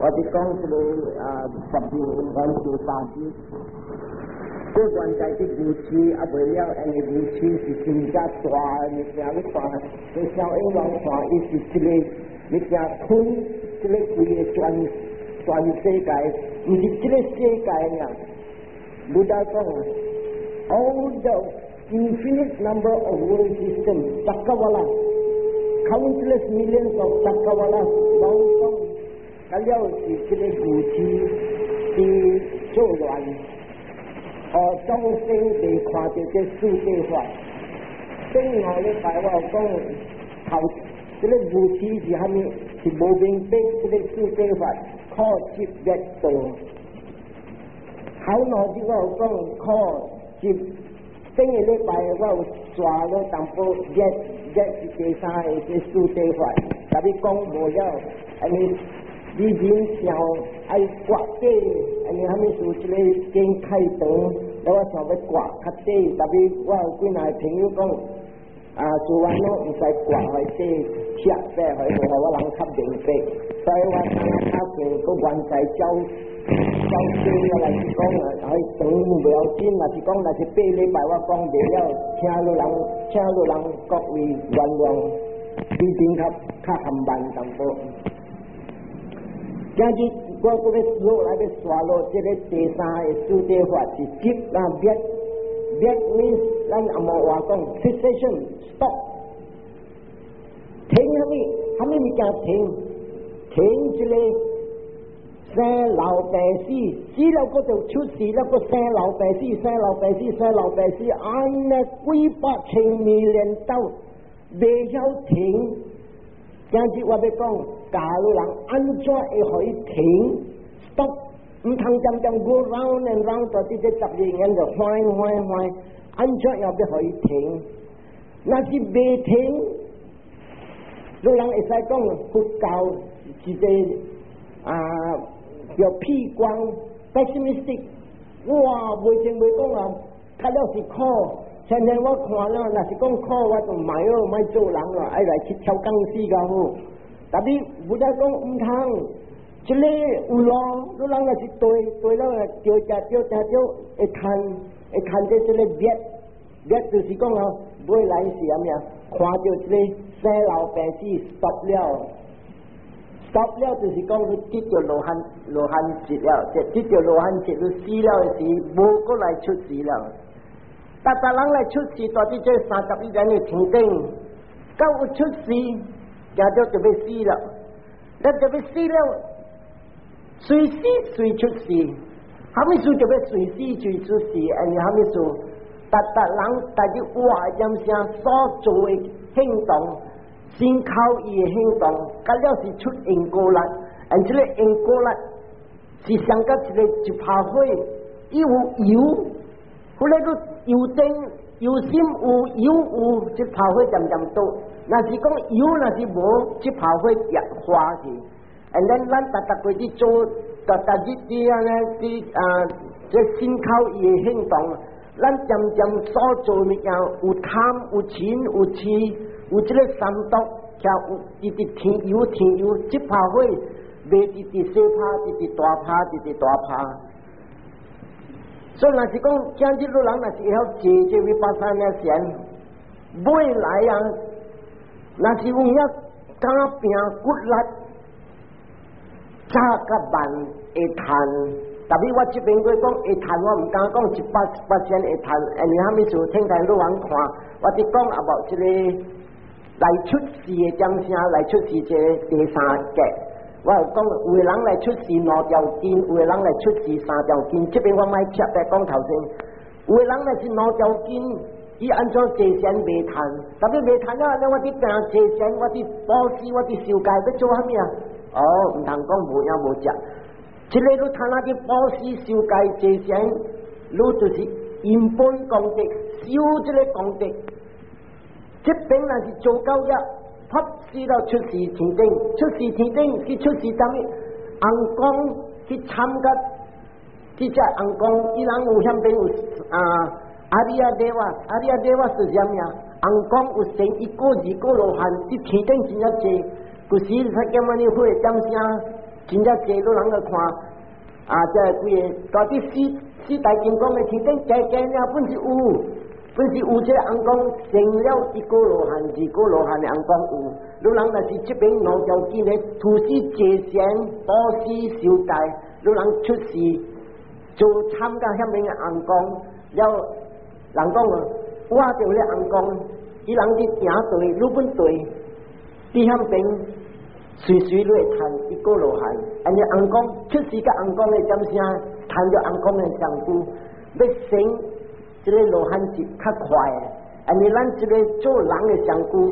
我哋講這個十年安做大事，嗰關在啲故事啊，為了人哋故事是更加大，你聽你看，你小英王看，伊是這個，你聽吞這個規個全世界，唔是這個世界呀。බුද්ධ講 all the infinite number of world systems, Chakrawala, countless millions of Chakrawala, long term. 咁了是這個故事是做亂，眾生未看到這世界法。正我咧台話講，頭這個故事是蝦米？是無明白這個世界法，可接一道。後來啲我講可接，正個禮拜我刷咗淡薄一是第三個這世界法，特別講無了，你人想愛刮底，你還沒做這個經開動，然後想要刮較底，特別我有幾個朋友講，做完咯唔使刮去底，拆底去，我人較明白，所以我打算個原在教經來是講去動不要緊，若是講若是8禮拜我講袂了，請人各位原諒，比較含慢淡薄。今日我嗰個落來嘅刷落，這個第三個世界法是接啦別 means 咱阿毛話講 cessation stop， 停下咪咪叫停這個生老病死，死了嗰就出事了，個生老病死，按呢幾百千million到未曉停。今日我要講，假如人安怎會可以停 stop， 唔通咁 go round and round 到啲10年就壞，安怎又要可以停？那是未停，有人會使講佛教是個叫屁光 pessimistic， 哇，未聽未講啊，睇了是可。前天我看了，若是講苦，我就買做人咯，愛來去跳鋼絲較好。特別有得講唔通，這個有咯，有人若是對了，釣會看這個別就是講啊，未來是啥物啊？看到這個生老病死 stop 了，就是講你跌到羅漢節了，跌到羅漢節你死了時，無過來出事了。但人來出事，到底這31年嘅停電，到有出事，也就要死了。那就要死了，隨死隨出事，還沒說就要隨死隨出事，你還沒說，但人大家話音聲所做嘅行動，先靠伊嘅行動，咁了是出因果力，這個因果力是上個一把火，伊有油。後來都油燈油心有，這炮火漸多。若是講油，若是無，這炮火也化去。and then 咱逐個去做，逐日啲這先靠伊嘅行動，咱漸所做物件有貪有錢有痴有這個三毒，有直添油，這炮火未直小拍，直大拍。所以若是講，今日老人若是要解這位巴山嘅錢，未來啊，若是有遐敢拼骨力，早甲晚會賺。特別我這邊佢講會賺，我唔敢講100%會賺。你還沒做聽台老人看，我哋講阿無這個來出事嘅點聲，來出事這第三個。我有講，有個人來出事2條筋，有個人來出事3條筋。這邊我咪撇在講頭先，有個人來是2條筋，伊安怎坐仙未談？特別未談啊！我啲病坐仙，我啲保屍，我啲燒戒要做啥物啊？唔通講無影無食。這個你睇那啲保屍燒戒坐仙，你就是原本功德，燒這個功德。這邊若是做夠一。拍死了出事天丁，去出事啥物？紅光去參加，去只紅光，伊人有響邊有阿里亞地瓦是啥物啊？紅光有成1個2個羅漢，啲天丁真一濟，古時才咁樣你會點聲，真正坐到人去看这几个到底四大金刚的天顶加了本是有这个红光成了一个罗汉二个罗汉的红光有，你人若是这边老条件的土司借仙保司修戒，你人出世就参加下面的红光，了人讲我就咧红光，伊人去行对，日本对，伫下边随随都会谈一个罗汉，安尼红光出世甲红光的点声，谈着红光的上古，要成这个罗汉是较快的，安尼咱这个做人的上古，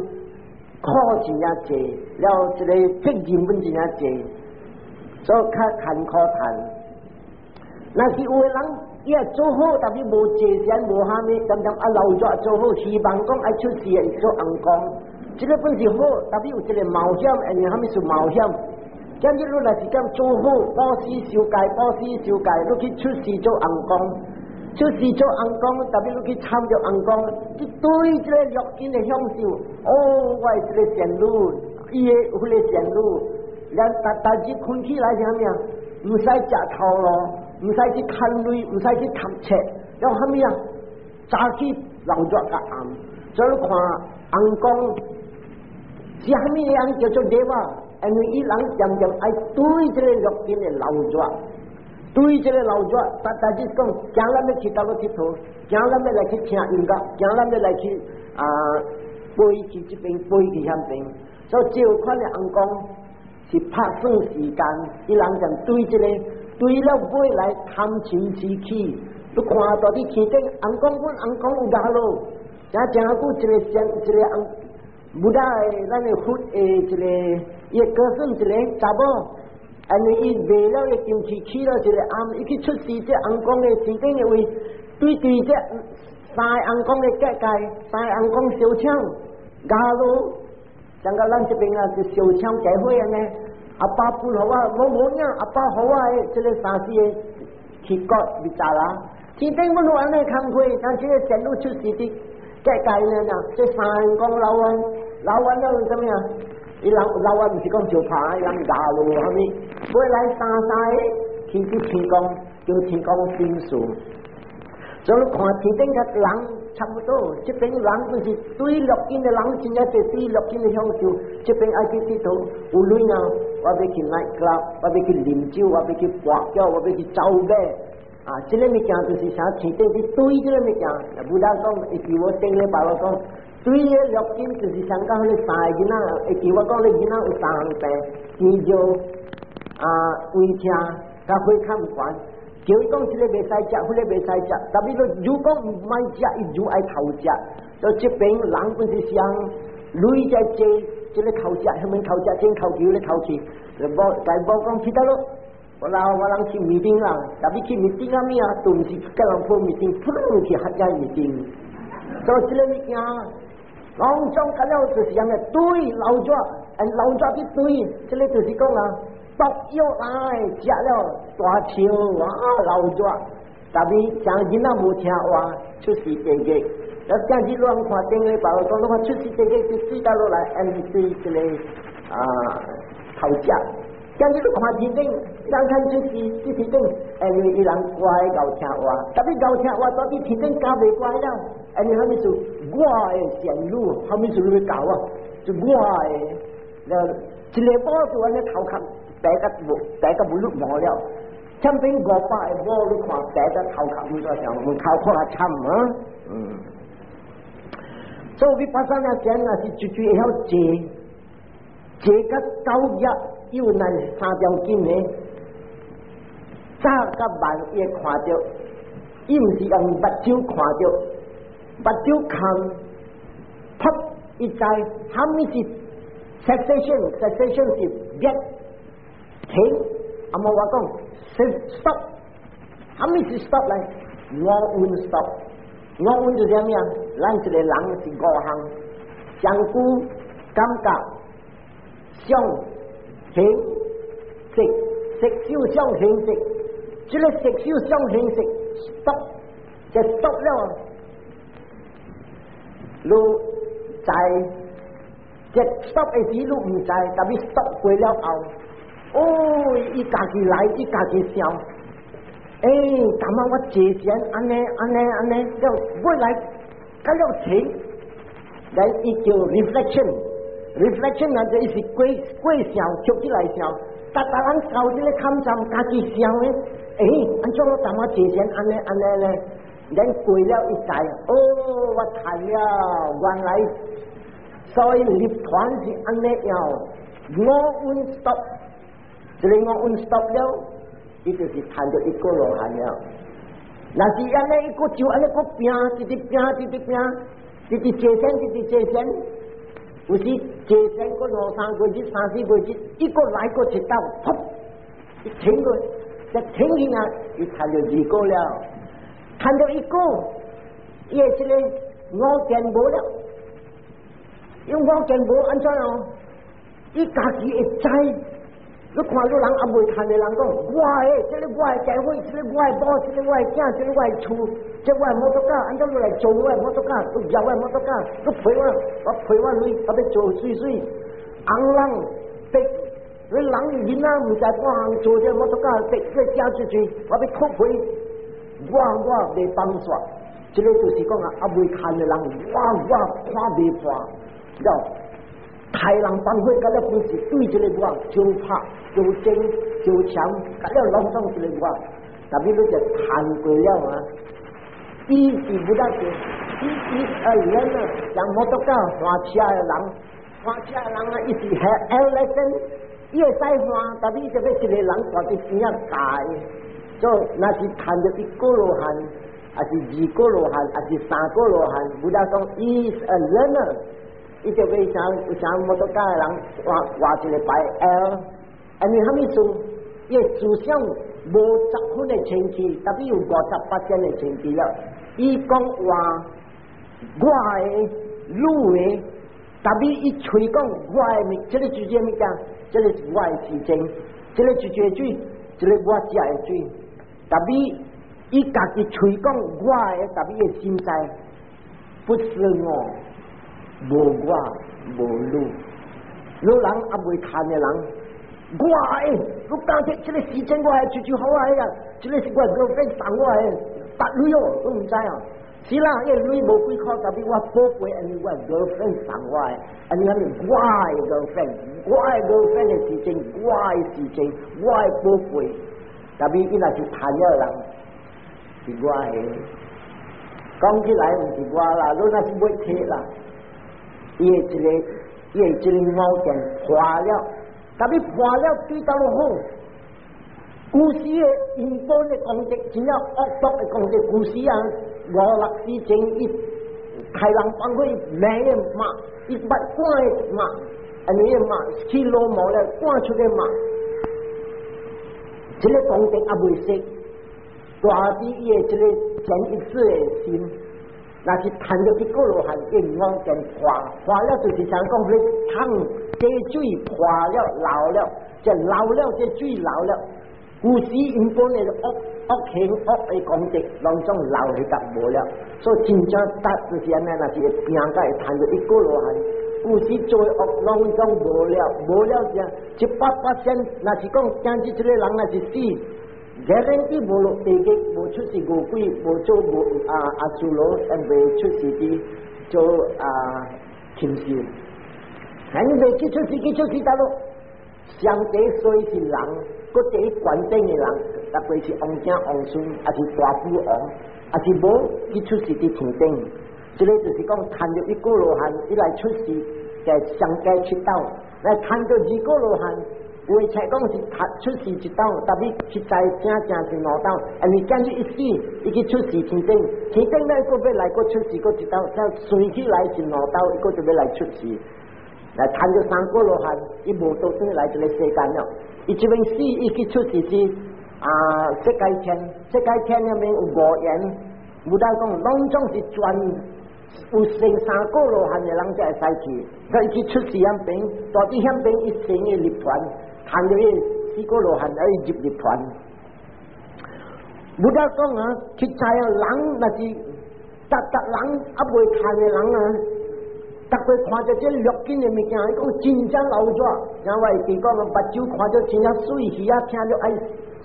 苦真正济，了这个责任本真正济，所以较坎坷谈。若是有的人伊也做好，但是无借钱无虾米，常常留着做好，希望讲爱出世会做红光。这个本是好，但是有一个冒险，安尼虾米是冒险？今日你若是咁做好，保持修戒，你去出世做红光。出世做红光，特别你去参着红光，一对这个六根的享受，我这个善路，伊个有个善路，连大日困起来是虾米啊？唔使食头路，唔使去看雷，唔使去读册，了虾米啊？早起留着个暗，所以看红光是虾米样叫做对吧？因为伊人渐渐爱对这个六根的留着。对这个老者，大家讲，今咱要去到了佚佗，今咱要来去听音乐，今咱要来去飞去这边，飞去那边，所以这款的红光是拍算时间，伊人就对这个对了尾来贪情之气，你看到底天顶红光有大路，正久一个红，不大咱的佛一个伊歌声一个查某。安尼伊卖了个金器起了一个暗，伊去出世这红光的天顶的位，对这三个红光的界，三个红光烧枪，加路，像个咱这边是烧枪结伙安尼，阿爸分好我无影，阿爸好的这个三四个去国去查啦，天顶不如安尼工课，但这个前路出世的界呢，这三个红光老完了怎么样？伊人老外唔是讲就怕，伊人大路虾米，每来三个去天公，叫天公分数。所以看天顶个人差不多，这边人就是对六根的人，真正是对六根的享受。这边爱去佚佗，有女啊，我要去 night club， 我要去啉酒，我要去刮脚，我要去走马。这个物件就是啥天顶去对这个物件，不但讲，会记我顶礼拜我讲。对个六根就是想讲迄个三个囡仔，会记我讲你囡仔有三项病，耳尿胃痛，甲血看唔惯，叫伊讲这个袂使食，迄个袂使食，特别如果唔爱食，伊就爱偷食，所以这边人本是想累在这个偷食，下面偷食，真偷球咧偷去，无讲其他咯。我人去面顶啦，特别去面顶啊咩啊，都唔是甲人破面顶，扑去客家面顶，所以这个物件。当中干了就是样的对老早，老早的对，这里就是讲毒药来食了大笑老早，特别像囡仔无听话，出事地个，那将日乱看顶礼拜讲，看出事地个是水到落来，MC 这个头食，将日都看天顶，人看出事天顶，因为伊人乖够听话，特别够听话，到底天顶教袂乖了，因为他们就。我的线路，后面就会搞就我的，一个宝就安尼头壳白个不绿毛了，前边500个宝你看白个头壳唔多像，我头壳也惨啊，所以发生了这样是绝会晓这个高压又难3条筋的，早甲晚也看到，伊唔是用目睭看到。目睭看，噗一在，虾米是 cessation 是一停，阿冇话讲 stop， 虾米是 stop 嚟？我运 stop， 我运就啥物啊？咱一个人是5项：香菇、感觉、想、行、食受想行食，这个食受想行食 stop， 就 stop 了。你在这 stop 的时你唔知，特别 stop 过了后，哦，伊家己来，伊家己笑。干嘛我借钱安尼，要未来，咁要钱，来伊叫 reflection 啊，就是过笑，跳起来笑，大人搞这个看站，家己笑咧，安怎我干嘛借钱安尼咧？人过了一世，我谈了，原来所以立团是安尼样，我运 stop， 这里我运 stop了。伊就是谈到一个罗汉了，那是安尼一个就安尼个拼，直借钱，有时借钱个2、3个月、3、4个月，一个来个一到，噗，一停个，一停去啊，伊谈到2个了，谈到1个，伊这个我见无了，因为我见无安怎样，伊家己会知。你看到人也未看的人讲，这个我的教会，这个我的boss，这个我的囝，这个我的厝，这我的摩托车，按照你来做我的摩托车，都摇我的摩托车，都赔我钱，我要做水，红人逼，你人囡仔唔知我做这摩托车，逼这交出去，我要扣赔，我未帮煞，这个就是讲啊，未看的人，我看未破，要。太人帮会，咁了本事对这个我就拍就争就抢，咁了拢总这个我，特别你就谈过了啊，伊是不得嘅，伊人啊，像摩托车换车的人啊，伊是还 lesson， 伊会使换，特别这个一个人挂伫边啊改，就那是谈到1个罗汉，还是2个罗汉，还是3个罗汉，不得讲 is a learner。伊就为像摩托车的人画一个牌 L， 你虾米算？伊思想无10分的清气，特别有58%的清气了。伊讲话我的、你的，特别伊吹讲我的，这个直接物件，这个是我的事情，这个直接水，这个我食的水，特别伊家己吹讲我的，特别伊心在不是我。无我无你，你人也未看的人，我的，你讲这个事情我系处处好啊，这个是我 girlfriend 送我的，白女哦，都唔知啊。是啦，因为女无几块，特别我宝贝，因为我 girlfriend 送我的，因为我的 girlfriend 的事情，我的事情，我的宝贝，特别伊若是谈了人，是我的。讲起来唔是我啦，你那是要贴啦。伊这个毛件破了，特别破了对到好。故事的原本的功德，真正恶毒的功德，故事啊，5、6世前伊开人帮会咩的骂，伊不管的骂，尼的骂，去罗毛了，赶出的骂，这个功德也未识，大啲伊的这个前一世的心。那是谈到1个罗汉，因我见破了，就是想讲你汤这水破了老了，这老了这水老了，故事原本的恶行恶的功德，当中老去甲无了，所以真正达就是安尼，那是会拼甲会谈到1个罗汉，故事做恶当中无了这100%，那是讲将至这个人那是死。guarantee 无落地基，无出事无鬼，无做阿修罗，未出事啲做天使，未去出事得咯。上帝所以是人，嗰啲关顶嘅人，特别是王子王孙，还是大富王，还是无去出事啲天顶。这个就是讲谈到1个罗汉，伊来出事，就上帝出道，来谈到2个罗汉。为才讲是出事一道，特别实在正是两道。你今日一死，伊去出事天顶呢个要来个出事个一道，再随起来是两道，一个就要来出事。来谈到3个罗汉，伊无到转来这个世间了。伊这边死，伊去出事是世界天里面有5言，无得讲，拢总是专有成3个罗汉的人才会使去，所以去出事险边，到底险边一成嘅立团。谈到4个罗汉而入入团，不得讲啊，实在人那是人未看的人啊，逐个看着这绿金的物件，伊讲真正老热，然后伊讲目睭看着真正水，鱼仔听着爱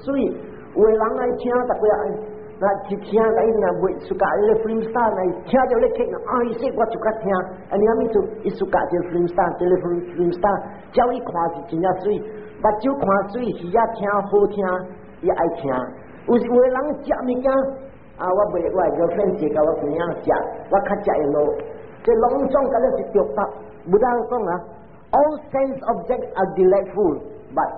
水，有个人爱听，逐个爱，那一听来那袂suka 迄个 film star 来听着咧听，伊说我就较听，你阿咪做伊suka 这 film star， 这个 film star， 叫伊看是真正水，目睭看水，鱼仔听好听，伊爱听，有个人食物件，我袂我个 friend 介绍我怎样食，我较食会落。这拢总甲咧是对白，不当讲啊。All sense objects are delightful, but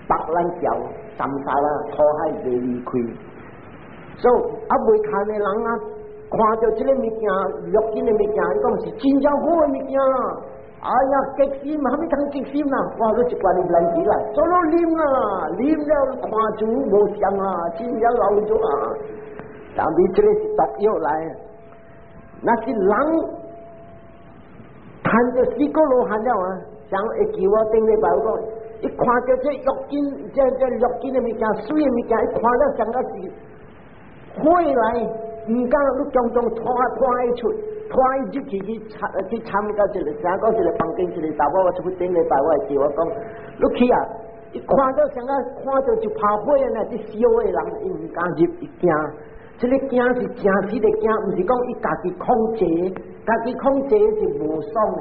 白烂条、三沙啦、拖海袂离开。所以未看的人啊，看到这个物件、绿金的物件，伊讲是真正好的物件。哎呀，激心，还没通激心啦！哇，你一罐烂起来，做了啉啦，啉了看住无香啊，真正老咗啊！但是这个是毒药来。那是人看着四个罗汉了啊！像会记我顶礼拜我讲，一看着这玉金，这绿金的物件、水的物件，一看了像个是火来，唔敢你种种拖伊出，拖伊入去参加一个，像讲一个房间一个查某，我出去顶礼拜我会记我讲，你去啊！一看到像个看到就怕火的那啲烧的人，伊唔敢入，伊惊。这个惊是惊死的惊，唔是讲伊家己控制，家己控制是无爽的。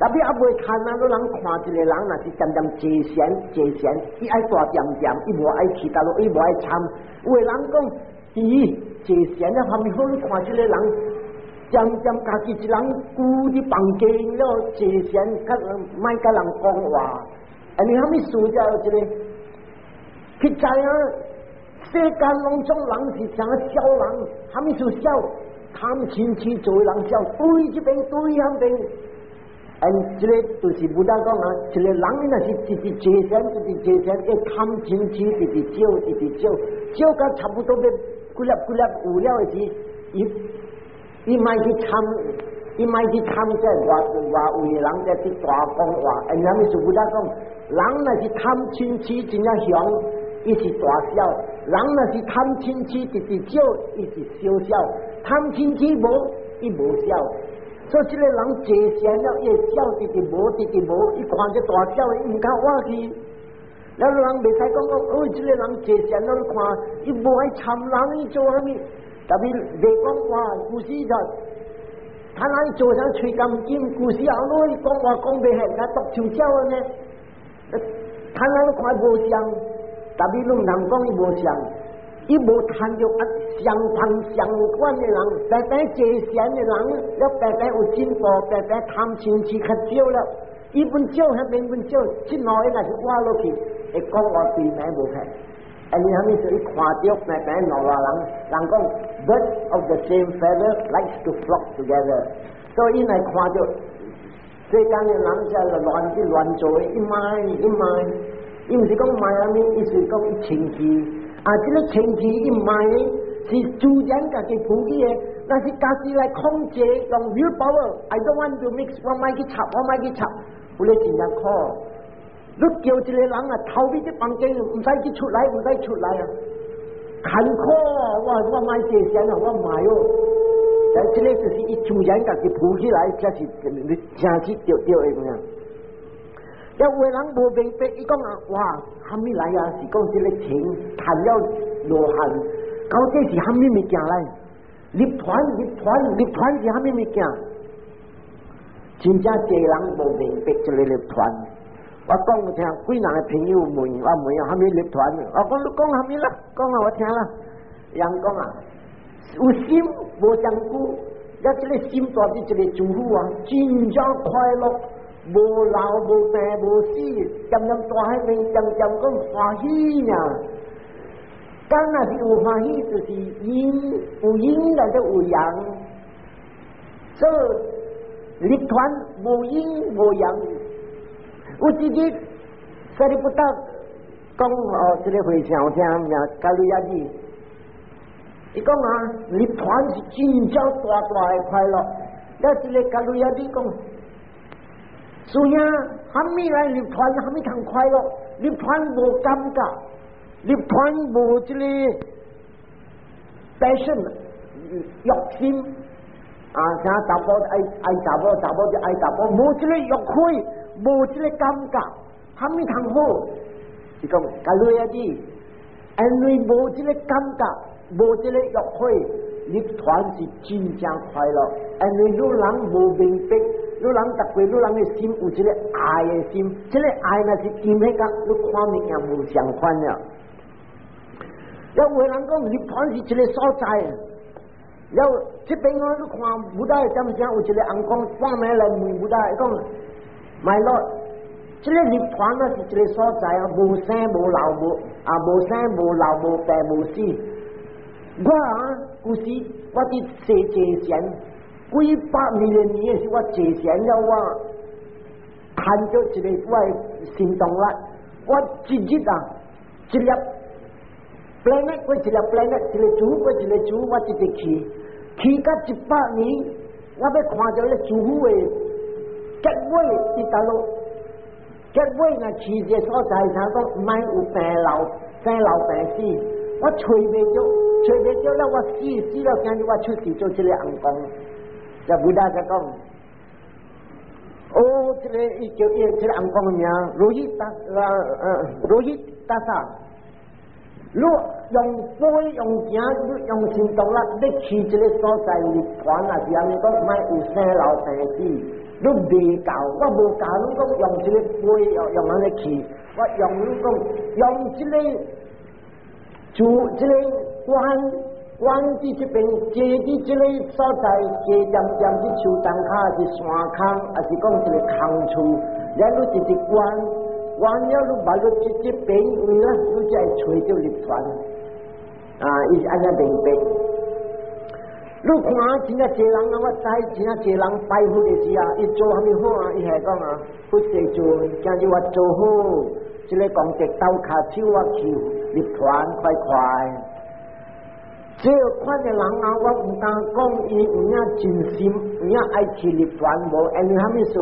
特别未看啊，你人看一个人，若是渐渐坐禅，伊爱大点点，伊无爱其他路，伊无爱参。有个人讲，坐禅啊，还没好，你看这个人，渐渐家己一人孤伫房间了，坐禅，莫甲人讲话。你还没输掉这个，去知啊？世间拢种人是像小人，还没做小，贪亲戚做人小，对这边对那边，这个就是不当讲啊，这个人那是一直节省，一贪亲戚，一直少到差不多要几粒有了的时，伊卖去参这外位的人在去大讲话，还没做不当讲，人那是贪亲戚，真正香。伊是大小，人若是贪亲戚，直少，伊是小，贪亲戚无，伊无小。所以这个人坐禅了，伊小直无，伊看这大小，伊唔敢挖去。然后人袂使讲这个人坐禅了，你看，伊无爱参人，伊做啥物？特别袂讲话，故事就，他那做上吹金金，故事后头伊讲话讲袂下，他独手鸟呢，他那看无像。特别拢人讲伊无像，伊无谈着相朋相关的人，白坐禅的人，了白有进步，白贪亲戚较少了，伊本少迄边本少，即两个若是挖落去，会讲话对名无骗。你后面说伊看着白两个人讲 birds of the same feather likes to flock together， 所以伊来看着世间的人在乱做的，一卖。伊毋是讲卖阿咪，伊是讲伊清气，这个清气伊卖是自然家己负起的，那是家己来控制，用 willpower。I don't want to mix， 我卖去插，有咧真正苦。你叫一个人啊，逃避这房间，唔使去出来啊，坎坷，我卖这些啊，我卖哦。但这个就是伊自然家己负起来，才是你真是对的咁样。有个人无明白，伊讲啊，哇，虾米来啊？是讲这个情谈了罗汉，到底是虾米物件来？立团是虾米物件？真正济人无明白这个立团。我讲有听，几人的朋友问啊，虾米立团？我讲你讲虾米啦？讲啊，我听啦。人讲啊，有心无相顾，要这个心大是一个祝福啊，真正快乐。无老无病无死，渐渐大海面，渐渐讲欢喜呀。刚若是有欢喜，就是有阴来就有阳。所以立团无阴无阳。有一日，萨利布达讲这个会上听名加鲁亚字，伊讲啊，立团是真正大的快乐。要这个加鲁亚字讲。所以虾米来立团，虾米通快乐？立团无感觉，立团无这个passion，欲心想查甫爱查某，查某就爱查某，无这个约会，无这个感觉，虾米通好？是讲甲累啊啲，因为无这个感觉，无这个约会，你团是真正快乐。因为你人无明白，你人逐个你人的心有这个爱的心，这个爱若是兼迄个，你看物件无相款了。有有人讲立团是一个所在，有这边我你看武大怎样有一个人讲半暝来问武大讲，买落，这个立团啊是一个所在啊，无生无老无生无老无病无死。我古时我伫坐坐前，几百年的是我坐前了，我看到一个我心动啦，我一日一粒。planet 过一粒 planet， 一个珠过一个珠，我一直去到100年，我要看到迄珠府的结尾伫倒落，结尾若去一个所在，啥讲唔免有病老生老病死，我找袂着了，我死了，今日我出世做这个红光，就武大在讲，这个伊叫这个红光的名，罗伊达萨。你用杯用行，你用行动啦，你去一个所在立团啊，是安尼讲，莫有生老病死，你未教，我无教你讲用一个杯用安尼去，我用你讲用一个主这个关伫这边，坐伫这个所在，加点去树洞骹，是山坑，还是讲一个空厝，然后一直关。完了，你把你这边位啦，你才会找到立团伊是安尼明白。你看真正济人啊，我知真正济人拜佛的时伊做虾米好伊系讲不世尊，今日我做好，这个功德斗骹手我去立团快。这款的人我唔敢讲伊有影真心，有影爱去立团无，因为虾米事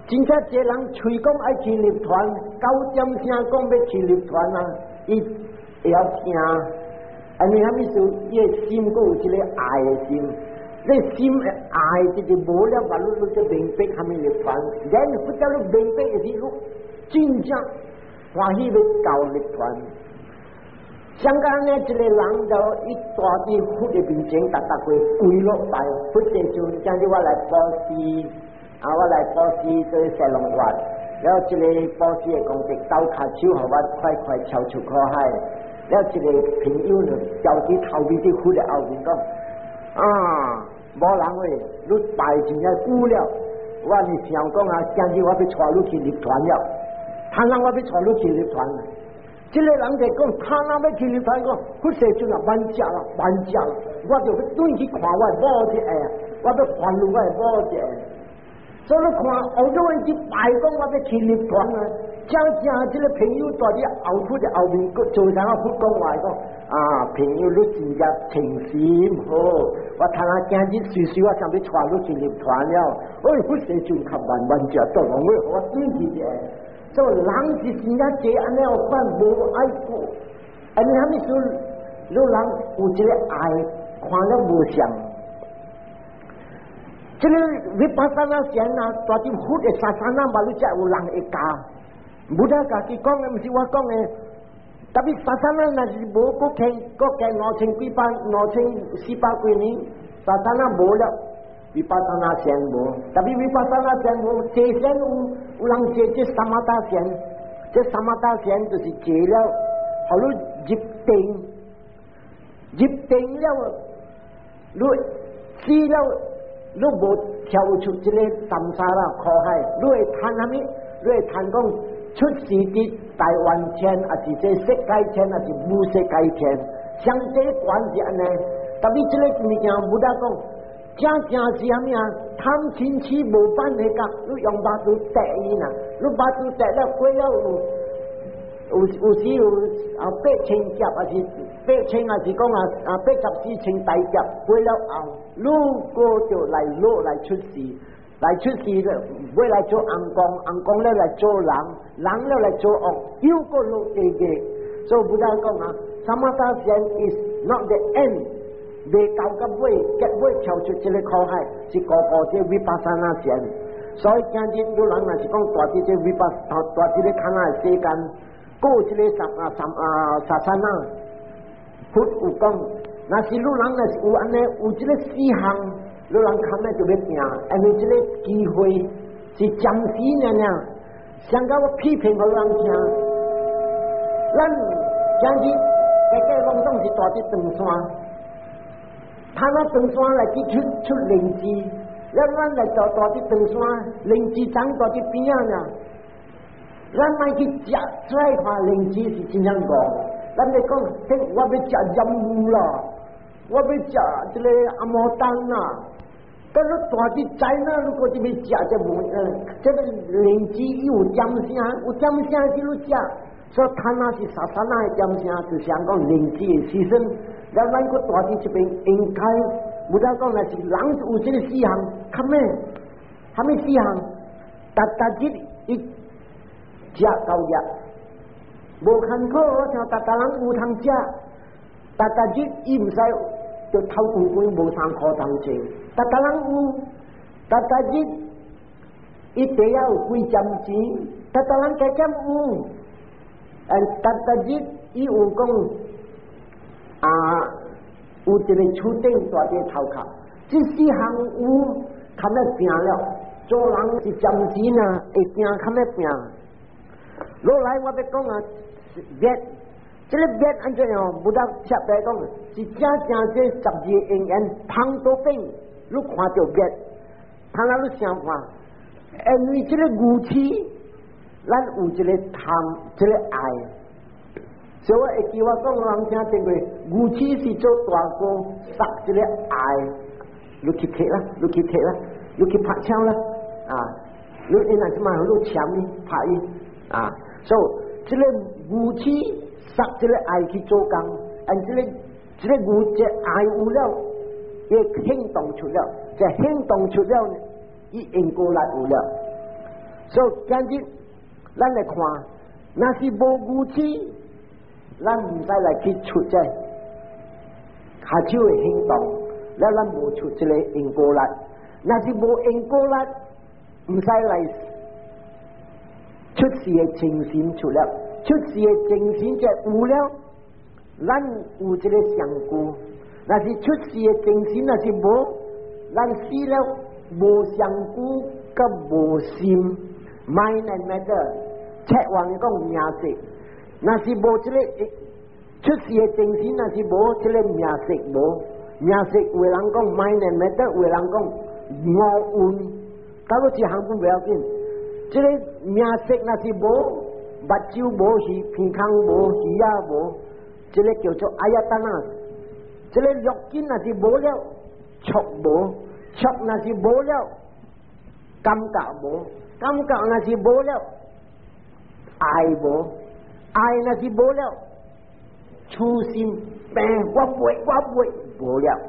真正这人吹讲爱去立团，9点声讲要去立团伊会晓听，因为虾米事？伊的心佫有一个爱的心，这心的爱就是无了，把你就明白虾米立团，然后不叫你明白的是，真正欢喜要搞立团。香港呢，一个人就一大啲佛的面前，逐个跪落来，佛世尊，今日我来布施。我来布施做西龙湾，然后一个布施的功德，斗骹手互我快超出可海。然后一个朋友呢，交伫头边啲佛的后面讲，无人喂，你拜真正久了，我是想讲今日我要带你去立团了，贪人我要带你去立团。这个人就讲，贪人要去立团，讲佛世尊万家啦，我就要转去看我的某一个，我要还我的某一个。所以你看，好多人去拜讲我要去立团正这个朋友在你后头的后面做啥不讲话讲朋友你真正诚心好，我看今日随我想要带你去立团了，佛世尊较万家都拢会我转去的，所以人是真正这安尼有款无爱过，因为虾米事？你人有这个爱，看了无像。这个维巴萨那先大啲佛的沙山把你才有人会教，冇得家己讲的，唔是我讲的。特别沙山那是无国庆2000几班2400几年，沙山那无了，维巴萨那先无。特别维巴萨那先无，这先有人接这三马大仙，这三马大仙就是接了，后来入定了，你死了。你无跳出这个三沙啦苦海，你会谈虾米？你会谈讲出世伫台湾天，还是这世界天，还是无世界天？相对关系安尼，特别这个物件无得讲，正是虾米贪嗔痴无办法讲，你用巴肚得伊你巴肚得了过了有时有8000劫，还是8000，还是讲84,000大劫过了后，如果就来落来出世了，会来做红光了来做人了来做恶，又个落地嘅，所以不但讲Samatha Zen is not the end，未到到尾，结尾跳出这个苦海，是个个这维巴萨那线。所以今日有人若是讲大啲这维巴大啲咧看下世间，过这个沙山啊，佛有讲，若是有人若是有安尼有这个四项，有人看咧就要拼，因为这个机会是暂时呢，想到我批评互人听，咱今日个拢总是大啲长山，他那长山来去出灵芝。咱来到大啲长山，灵芝长大啲边啊！咱卖去食出来看灵芝是真样个。咱来讲，我要食任务啦，我要食这个阿摩丹啦。但是大啲仔呢，如果就要食这无这个灵芝有点声，有点声去食，所以他那是啥那的点声，就想讲灵芝的牺牲。咱个大啲这边应该。不但讲那是人有这个四项，看咩？还没四项，大日一食到日，无看过我像大人有通食，大日伊唔使就偷半半无3块铜钱，大人有，大日伊地下有几针钱，大人加减有，大日伊有讲啊。有一个厝顶大啲头壳，这四项有看得拼了，做人是暂时呢，会拼看得拼。落来我要讲啊，别，这个别安怎样？不当吃白讲，是正这12英元胖多饼，你看到别，他那你想看，因为这个武器，咱有这个贪，这个爱。所以我会记我讲人听听过，武器是做大哥杀这个爱，你去踢啦，你去踢啦，你去拍枪啦，啊，你那什么，你枪呢，拍伊，啊，所以这个武器杀这个爱去做工，这个武这爱有了，也行动出了，这行动出了呢，伊应过来有了，所以今日咱来看，那是无武器。咱唔使来去出这下手的行动，咱无出这个因果力。那是无因果力，唔使来出事的精神出了，出事的精神就有了，咱有这个相顾。那是出事的精神，那是无，咱死了无相顾，甲无心 ，mind and matter， 切换讲名色。那是无这个出事的精神，那是无这个名色无，名色有人讲 mind and matter， 有人讲五运，到到一项不不要紧。这个名色那是无，目睭无是鼻腔无耳仔无，这个叫做阿亚达纳。这个肉筋那是无了，触无，触那是无了，感觉无，感觉那是无了，爱无。爱那是无了，初心病我袂无了，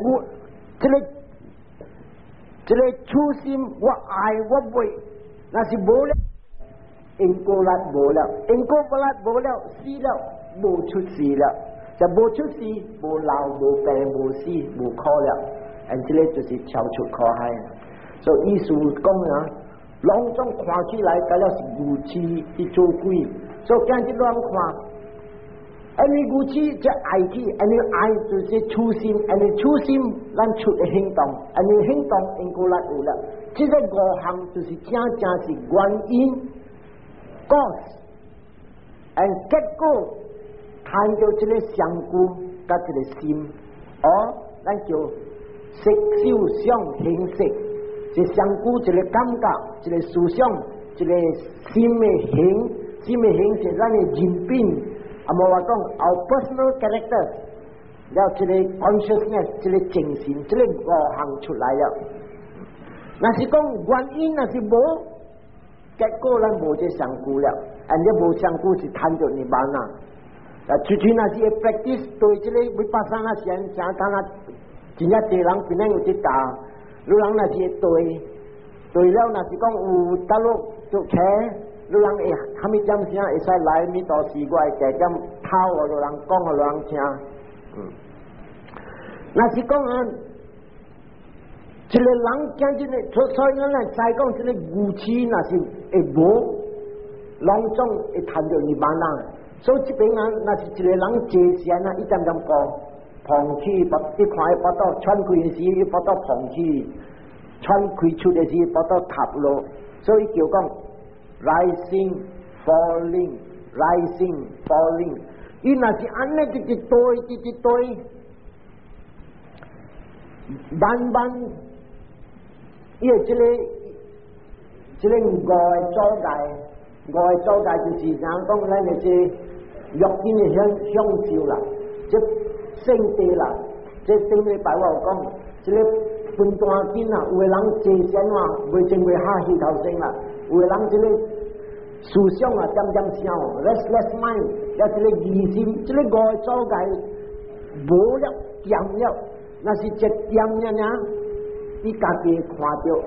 我这个初心我爱我袂，那是无了，因果力无了，因果力无了，死了无出事了，就无出事，无老无病无死无苦了，这个就是超出苦海，所以意思讲啊，拢总看起来，该了是武器去做鬼。所以今日乱看，因为武器这爱去，因为爱就是初心，因为初心咱出的行动，因为行动因果力有了，这个5项就是正是原因 cause， 结果谈到这个相顾甲这个心，咱叫色受想行识，这相顾这个感觉，这个思想，这个心的行。心的形式，咱的人品，莫话讲 our personal character， 了这个 consciousness， 这个精神，这个5项出来了。那是讲原因，那是无，结果咱无这相顾了，这无相顾是谈着你办呐。出去那是 practice 对这个维巴萨那先，像他那真正对人平常有去打，有人那是对了，那是讲有大陆做车。有人会哈咪点声会使来咪到时我会加减讨互人讲互人听，那是讲啊，一个人讲真个，所以咱来再讲这个武器那是会无隆重会谈到一万人，所以这边啊，那是一个人接线啊，一点点高碰起，一看一把刀穿开的时，一把刀碰起，穿开出的时，把刀塌落，所以叫讲 rising falling rising falling， 伊那是安尼一堆，慢慢，伊个这个五个阻碍就是啥讲咱那些肉身的享受啦，这圣地啦，这圣地拜我讲，这个分段金啊，有的人坐仙啊，袂真袂下虚头先啦，有的人这个思想啊，点想 restless mind， 也这个疑心，这个五个阻碍无了掂了，那是一掂呢，你家己看到。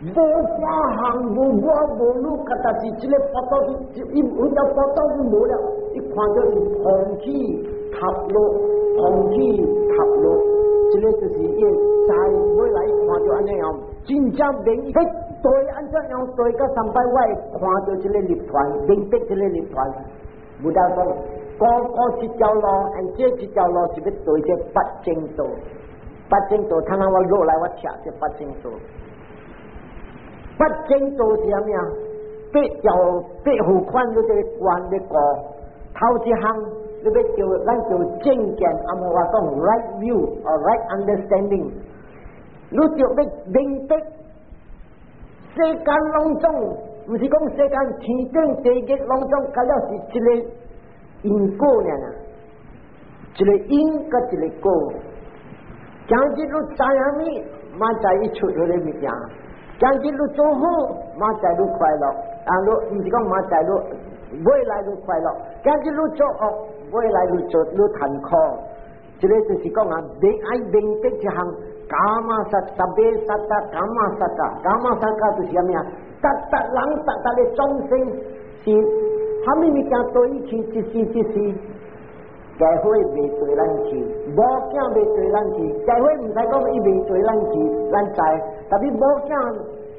无花行无花无路，但是这个报道是，伊有条报道是无了，伊看到是空气塌落，这个就是伊在未来看到安尼样，真正明迄对安怎样对个300外看到这个立团，明白这个立团，无得讲，个一条路，这一条路是要对这8正道，看下我落来我吃这8正道。8正道是啥物啊？8户款你这个关的过，头一项你要咱叫正见，阿无话讲 right view or right understanding， 你就要明白世间拢总，唔是讲世间天顶地极拢总，甲了是一个因果呢，一个因甲一个果。今日你知啥物，明仔伊出迄个物件。今日你做好，明仔你快乐。你唔是讲明仔你未来你快乐。今日你做恶，未来你痛苦。这个就是讲啊，明白一项，伽玛萨萨贝萨达伽玛萨达就是啥物啊？达人的众生是，哈咪物件对伊去一时。教会未对咱去，无囝未对咱去，教会唔使讲伊未对咱去，咱知，但是无囝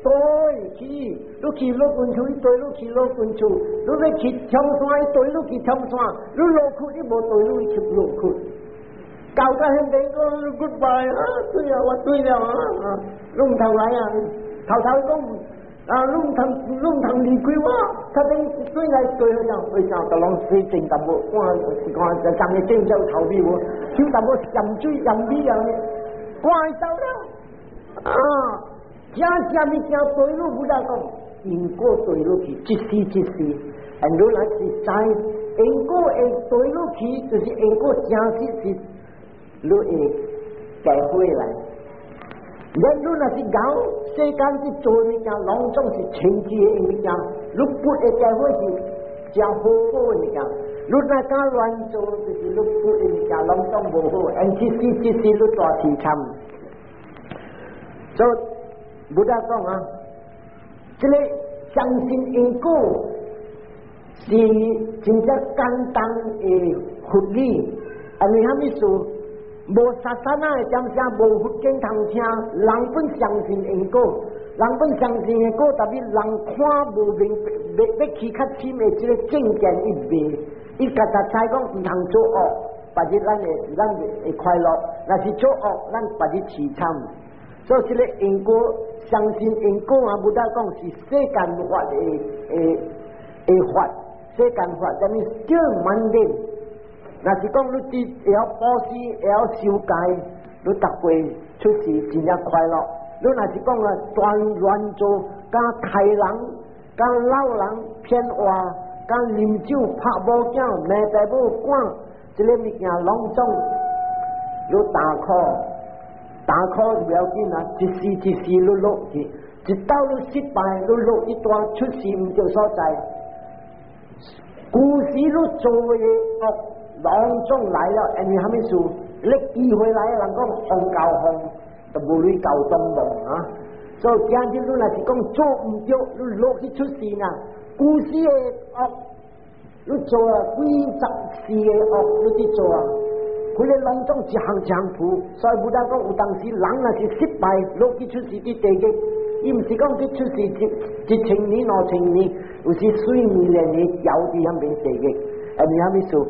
对去，你去落滚厝，伊对你去落滚厝，你要去冲山，伊对你去冲山，你落去，伊无对你去落去。教到现在讲 goodbye 啊，对啊，我对了啊，你唔通来啊，头讲。你唔通离开我，他等对来对好像为啥就拢水整淡薄，看站嘅正走头尾喎，手淡薄盐水盐味啊，怪走了啊！正物件对路不得讲，因果对路去，一时，然后来是知因果会对路去，就是因果正是你会改回来。人若是讲世间是做物件，拢总是清洁的物件，你不会改回是真好的物件。你若敢乱做，就是你不的物件，拢总无好。一时你大凄惨。所以不得讲啊，这个相信因果是真正简单的佛理，你虾米说？无杀杀那的点声，无佛经通听，人本相信因果，人本相信因果，但是人看无明，要去较深的这个正见一面，伊家己知讲唔通做恶，白日咱会快乐，若是做恶，咱白日凄惨。所以这个因果，相信因果啊，不得讲是世间法的法，世间法，但是still mandate。若是讲你会晓保持，会晓修戒，你逐月出世真正快乐。你若是讲啊乱做，甲害人，甲老人骗话，甲啉酒拍某囝，骂爸母管，这个物件拢总你大考就不要紧啊，一时你落去，一到你失败，你落一段出事唔对所在，故事你做嘅恶。拢总来了，因为虾米事？你机会来，人讲风交风，就无你交东东啊！所以今日你若是讲做唔对，你落去出事啊！故事的恶，你做啊几十事的恶，你去做啊！佢哋當中一行一行鋪，所以不但講有當時人若是失敗，落去出事啲地嘅，伊唔是講佢出事1,000年2,000年，有時水年連年有啲咁邊地嘅，而你咁說，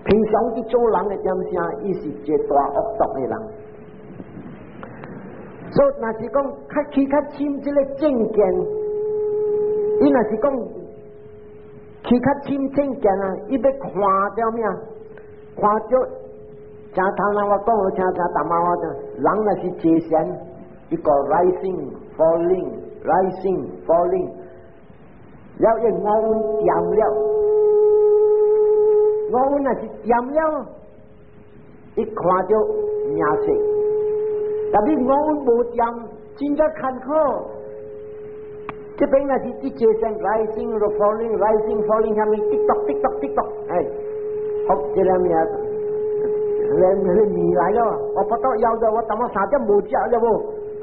平常啲做人嘅點聲，伊是一個大惡毒嘅人。所以若是講較深即個正見，伊若是講較深正見啊，伊要看到咩啊？看到正頭啦，我講我聽大媽話就，人若是界線，一個 rising falling， 了一我運掂了，我運若是掂了，一看到名色。但係我冇掂，真正坎坷。這邊那是啲界線 rising falling， 下面滴答，哎，好，這兩面，你米來了，我不到要的，我怎麼三隻冇隻了不？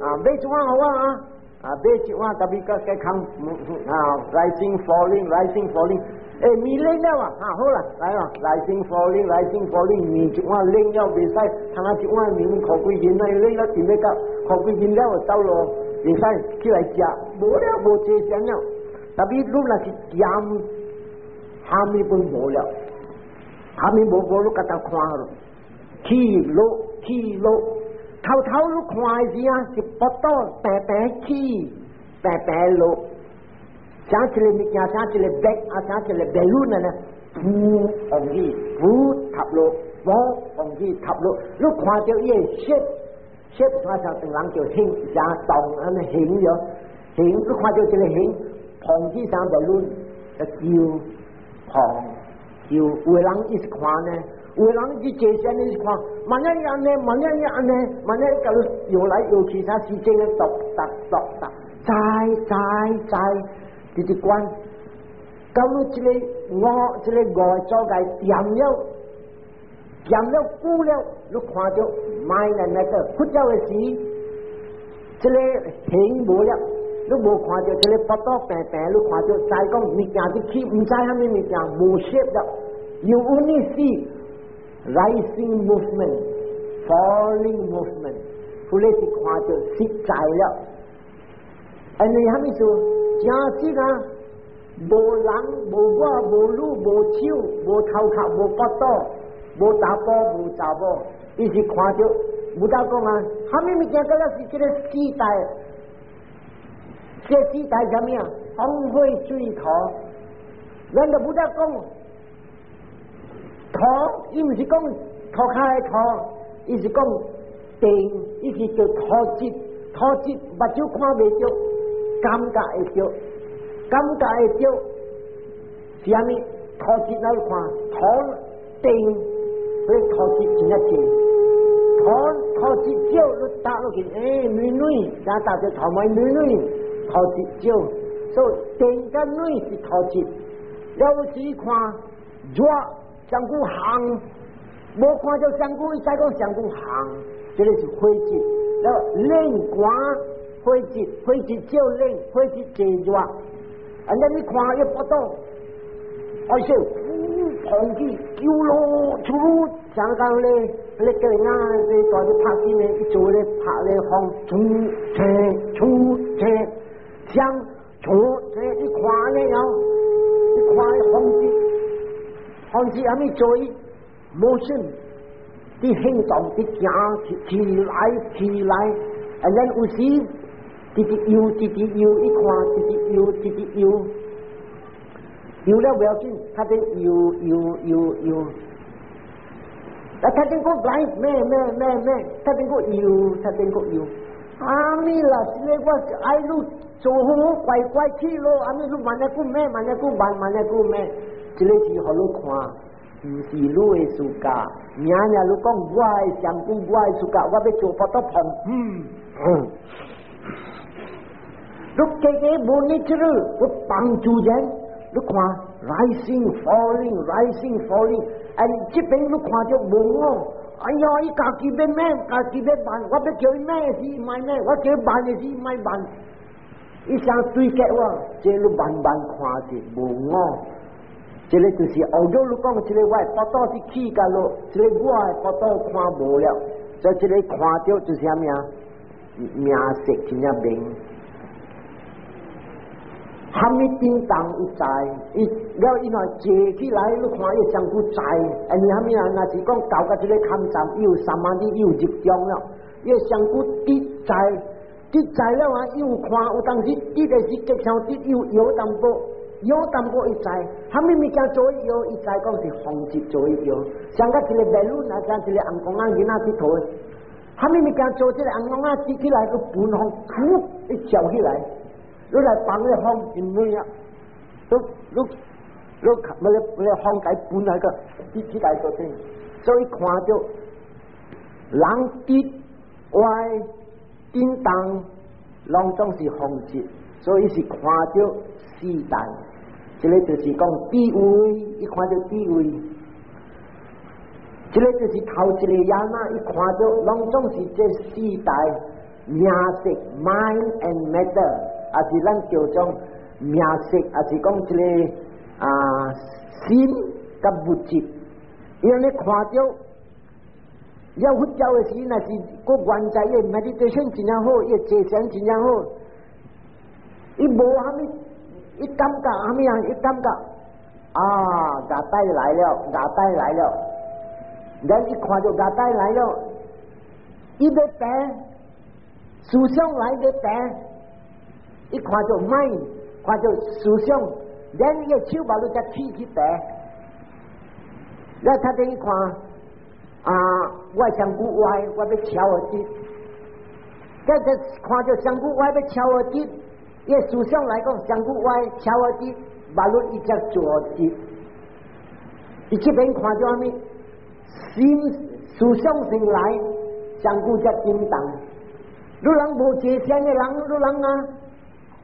啊，買一碗好啊，買一碗，特別個看rising falling， 哎，米冷了啊，好啦，來啊 rising falling， 米一碗冷了未使，他一碗米靠幾斤啊？冷了點樣搞？靠幾斤了走咯，未使起來食，冇這些了。特別如那是鹽，下面本冇了，下面冇你個頭看咯，起落，頭你看時啊，是不多白起，白落。想起來物件，想起來白啊，想起來白路呢？不塌落，你看到伊ship，我想等人叫形，像動安尼形咗，你看到這個形，旁起上白路，叫有人一直看呢，有人去界線一直看，萬一安尼，萬一搞搖來搖去，他時間咧篤，在。直直關，咁你這個外做嘅掂了估了，你看到買人那個忽悠嘅事，這個興無了，你冇看到這個不多平，你看到再講物件啲起，唔知係咩物件冇攝了，you only see rising movement，falling movement， 佢哋是看到實在了，而你係咪做？正式啊，無人無我無女無手無頭殼無骨頭無查甫無查某，伊是看到唔得講啊，啥物物件嗰個是這個時代，這時代啥物啊？風火水土，人就唔得講土，伊唔是講土開的土，伊是講定，伊是叫土質，目睭看袂着。感覺會着，是啥物？土質那看，土定，所以土質真係正。土質少，你打落去，女，打隻頭尾女，土質少，所以定跟女是土質。了時看熱，香菇行，無看到香菇，再講香菇行，這個是火質。了冷寒。火質少冷，火質濟熱，人家你看一不到，而且空氣叫咯出路，像講咧，你個人你在啲拍片咧，一做咧拍咧風出車，像出車一看咧有，一看空氣還沒做一 motion， 啲行動啲行起來，人家有時。直直搖，一看直直搖，搖了不要緊，他哋搖，他哋個來咩，他哋個搖，阿咪啦，是咧我愛路做好乖去咯，阿咪路慢一個咩，這個是好路看，唔是路嘅暑假，名你講我係上古我係暑假，我要做不到碰，你個無呢隻你幫助人，你看 rising falling， 這邊你看就無哦，哎呀，伊家己要辦，我要叫伊咩事唔係咩，我叫伊辦嘅事唔係辦，伊想對決我，這你慢看是無哦，这个就是欧洲路讲，这个我报道是起价咯，这个我报道看无了，所以这个看到就是啥名名色真正明。哈密叮当一在，了伊若坐起来，你看伊上古在，你哈密人若是讲搞个这个勘站，有三万的有集中了，伊上古滴在了啊，有看有当时滴的是极上滴有淡薄。有淡薄一在，哈密物件做有一在讲是红色做有，像个一个白鹿那像一个红公仔囡仔去头，哈密物件做这个红公仔滴起来个半红，噗一翘起来，你来放个风就没呀，都风解半那个滴起来做对，所以看到人滴歪叮当，拢总是红色，所以是看到时代。这个就是讲地位，一看到地位，这个就是头一个人啊，一看到拢总是这时代名色 mind and matter， 也是咱叫做名色，也是讲这个心甲物质，因为你看到了佛教的时，那是个原在嘅 meditation 真正好，伊坐禅真正好，伊无虾米。一感觉什么样？一感觉牙带来了，人一看到牙带来了，一个病，思想来个病，一看到mind，看到思想，人一个手把路就起病，那他等一看我香菇歪，我要敲我啲，这看到香菇歪要敲我啲。伊思想来讲，香菇歪敲我啲，马路一只做啲，伊这边看到阿咪，心思想性来，香菇只叮当。你人无节省的人，你人啊，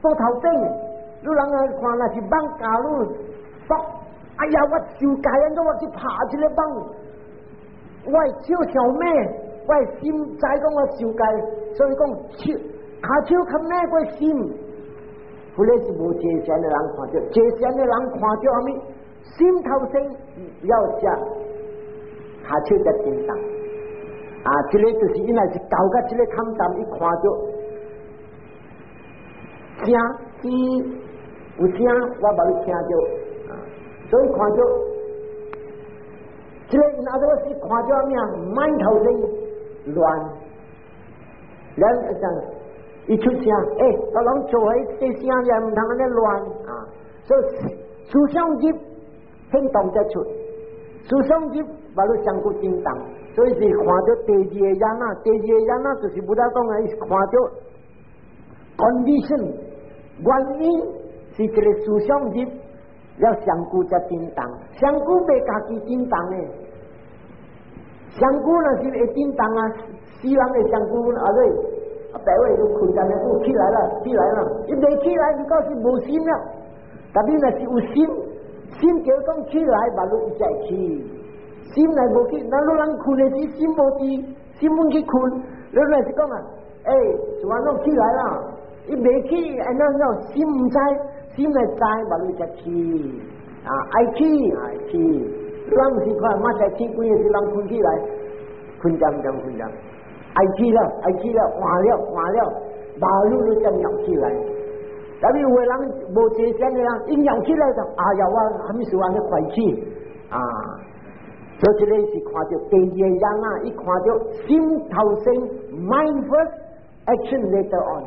多头顶，你人啊看那是绑架路，哎呀，我受戒了，我去爬这个绑，我手小咩，我心知讲我受戒，所以讲手较咩个心。后来是无节省的人看到，节省的人看到阿咪心头生要食，下手就叮当。这个就是因为是搞个这个勘站一看到，声有声我把你听到，所以看到，这个因阿多是看到阿咪满头生乱，人讲。一出声，我拢做喺这声也唔通安尼乱所以思想业很动得出，思想业把你相互叮当，所以是看到第二个人啊，就是不大讲啊，是看到 condition 原因是这个思想业要相互在叮当，相互被家己叮当的，相互那是会叮当啊，死人的相互对。白位都困在那不起来了，一没起来，你讲是无心了。但你那是有心，心叫讲起来，把路一再起，心来无起，那路人困的是心无滴，心不去困，你那是讲啊，就话弄起来了，一没起，那心唔知，心来知，把路再起，爱起，人是看马在起，关键是人困起来，困jam。爱起了，换了，马路都将摇起来。但是有的人无节省的人，一摇起来就还没说完就快起所以这个是看到第二样一看到心头生 mind first action later on，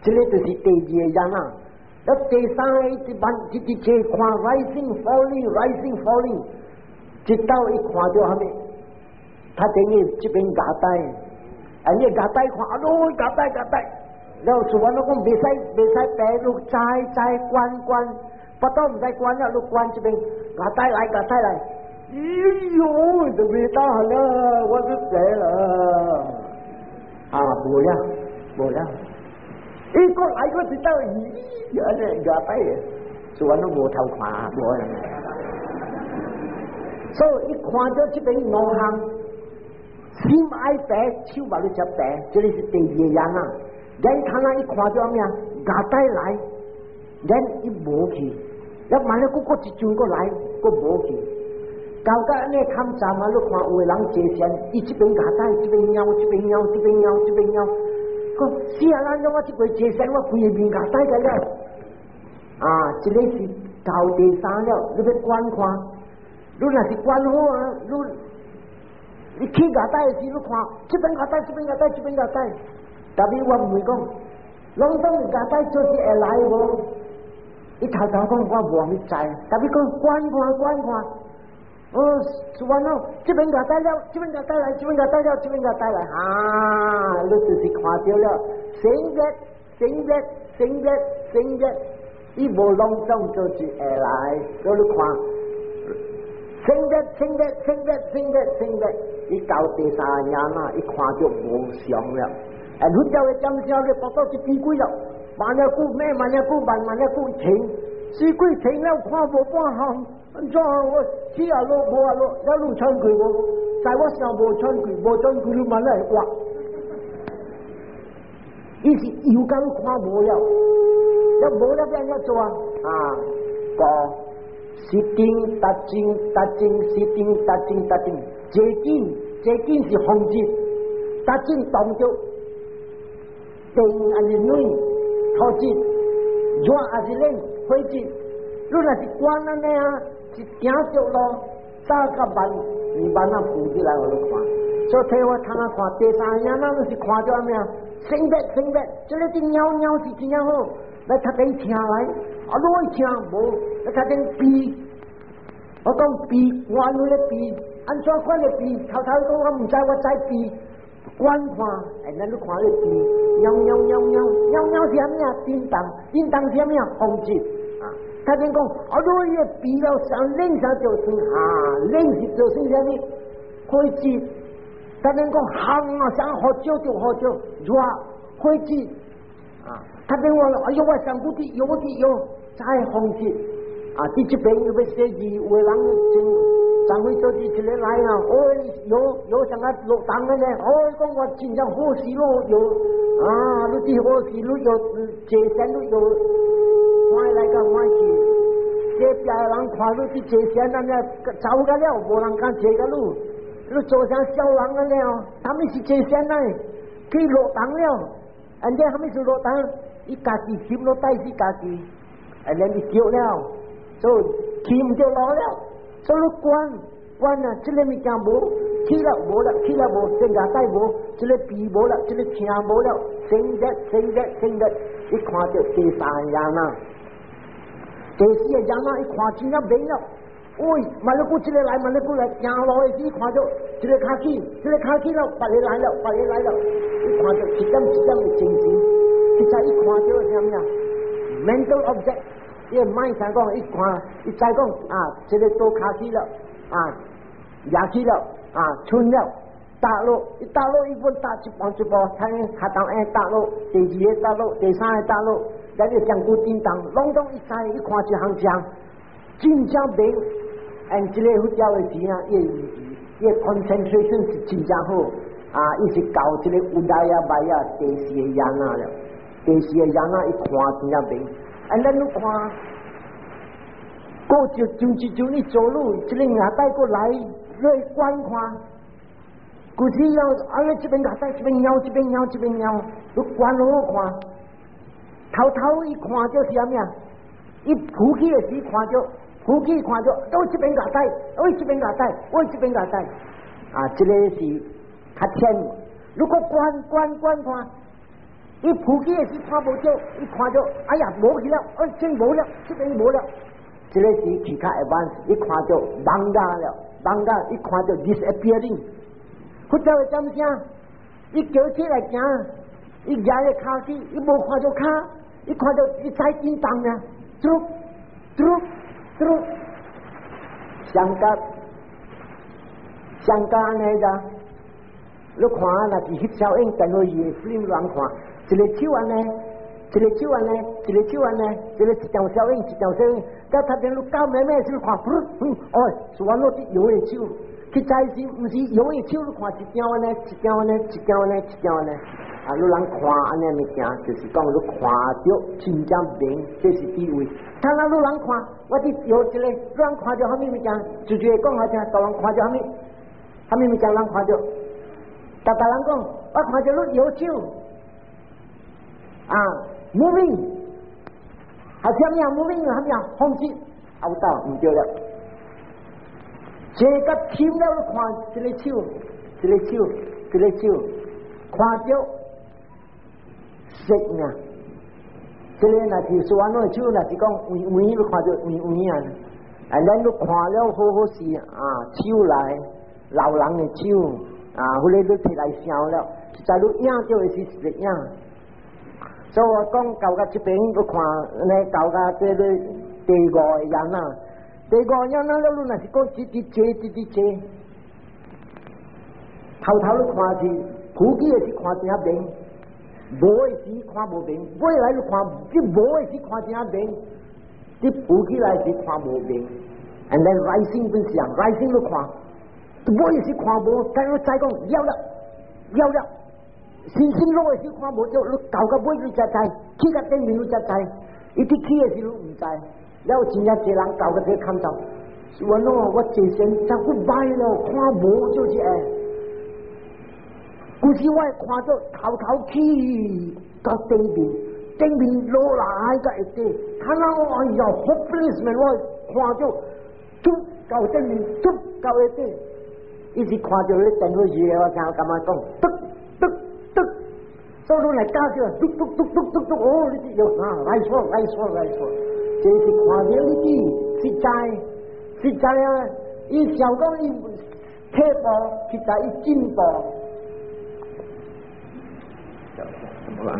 这个就是第二样那第三这看 rising falling， 直到一看到下面，他等于这边夹带。你夹带看，夹带，然后说完了讲，别使白路摘关，不到唔使关了，路关这边夹带来，哎呦，都别打了，我都死了，无了，一个来个知道，夹带，说完了无头看，无人，所以一看到这边五行。心爱白，手把你只白，这里是第二样人看一看到咩夹带来，人一摸去，一慢了个一转过来，个无去。搞到安尼看站啊，你看有个人坐船，伊这边夹带，这边摇，这边摇，这边摇，这边摇。讲是啊，咱我这回坐船，我规个面夹带个了。啊，这个是到第三了，你要观看。你若是观好啊，你去夹带时，你看这边夹带，这边夹带，这边夹带。特别我唔会讲，拢当夹带做是会来无？伊头头讲我无咪知，特别讲观看观看。哦，是完了，这边夹带了，这边夹带来，这边夹带了，这边夹带来，啊，你就是看到了，成日，成日，成日，成日，伊无拢当做是会来，所以看，成日，成日，成日，成日，成日，伊到第三日啦，伊看到无常了，你叫佢점少嘅，多是变鬼了，慢了久咩，慢了久慢，慢了久停，是鬼停了，看无半行。怎我起啊路无啊路，一路穿佢我，在我上无穿佢，无穿佢你慢来挖，伊是又咁看无了，一无了变一做啊，个是定达正达正是定达正达正，这件是红字，达正当着定安尼女，好字，软还是冷，灰字，你若是关安尼啊。是行着咯，早甲慢，慢啊扶起来我来看。所以睇我通啊看第三日咱就是看着咩啊，成日，这个啲鸟是真样好，来读点听来，你听无，来读点鼻，我讲鼻，弯位咧鼻，按怎款咧鼻，头讲我唔知我知鼻，观看，咱你看咧鼻，喵是啥物啊？叮当是啥物啊？风节。他讲你个鼻了上冷上就算冷是就算啥物？灰质。他讲行啊，想好久就好久，热灰质。他讲我上古的有在风节。第这边有个设计，有人张会做起来来啊，有上个落档的呢，讲我真正好事咯，你啲好事你有这山都有。我来个我去，这边人看你去坐船，那走个了，无人敢坐个路。你做像小人个了，他们是坐船来，去落档了，人家他们是落档，伊家己捡落带是家己，人家丢了，就捡唔着落了，所以关啊，这个物件无，去了无了，去了无，真个带无，这个鼻无了，这个听无了，成日，一看到第三样啦。第四个人啊，伊看真啊明了，万你估这个来，万你估来，行路的时看到这个卡起了，别个来了，伊看到一点的情形，其实伊看到啥物啊 ？mental object， 伊mind上讲，伊看，伊再讲这个都卡起了，压起了，春了。大陆一般打一帮，睇下当大陆，第二个大陆，第三个大陆，咱就上古叮当，拢当一看一行像，真正明，这个佛教的时啊，伊 concentration 是真正好，伊是搞这个乌拉呀、白呀、第四个人了，第四个人伊看真正明，咱你看，过就你走路，这个牙带过来，来观看。古时要这边夹带，这边摇，都关好看。头一看就是啥物啊？一浮起的时看到，这边夹带，这边夹带，这个是较浅。如果观看，一浮起的时看不着，一看到，哎呀，无去了，真无了，这边无了。这个是其他一般，一看到망가一看到 disappearing。佛教的怎样？伊叫起来行，伊踩个卡去，伊无看到卡，伊看到伊在叮当呢，嘟，香港那个，你看那是翕小影，等落去 film 乱看，一个手安尼，一个条小影，到他边路搞咩事看，是完了有的手。去在是唔是有诶手你看一条安尼，一条安尼，一条安尼，一条安尼。啊，你人看安尼物件，就是讲你看到真正明，这是地位。看到你人看，我伫有一个，你人看到啥物物件，就会讲下听，大人看到啥物物件人看到，大人讲，我看到你有手，啊 ，moving， 还啥物啊 ？moving 啥物啊？风机，后道唔对了。这个听了你看，一个手，一个手，一个手，看到。色呢？这个那是说安怎手，那是讲圆你看到圆圆啊，咱都看了好好事啊，手来老人的手啊，后来你摕来烧了，实在你影到的是实影。所以我讲到到这边，我看呢到到这个第五个人啊，第五个人了，你那是讲直接，头你看是，估计也是看正面。无诶时看无明，未来就看，你无诶时看正明，你浮起来是看无明 ，and then rising 不是啊 ，rising 就看，无诶时看无，但是再讲了，星星落诶时看无，就你搞个尾你才知，起个顶面你才知，一啲起诶时你唔知，了真正一人搞个这看到，我喏，我之前真不歹了，看无就是诶。故事我看到头起到顶面落来个一啲，看到我哎呀 hopeless 咪我看到捉到顶面捉到一啲，一直看到你等佢嘢我就咁樣講，得，所以嚟加咗篤，哦呢啲有啊，來錯，這是看到呢啲實在啊，伊小講伊退步，實在伊進步。怎么了？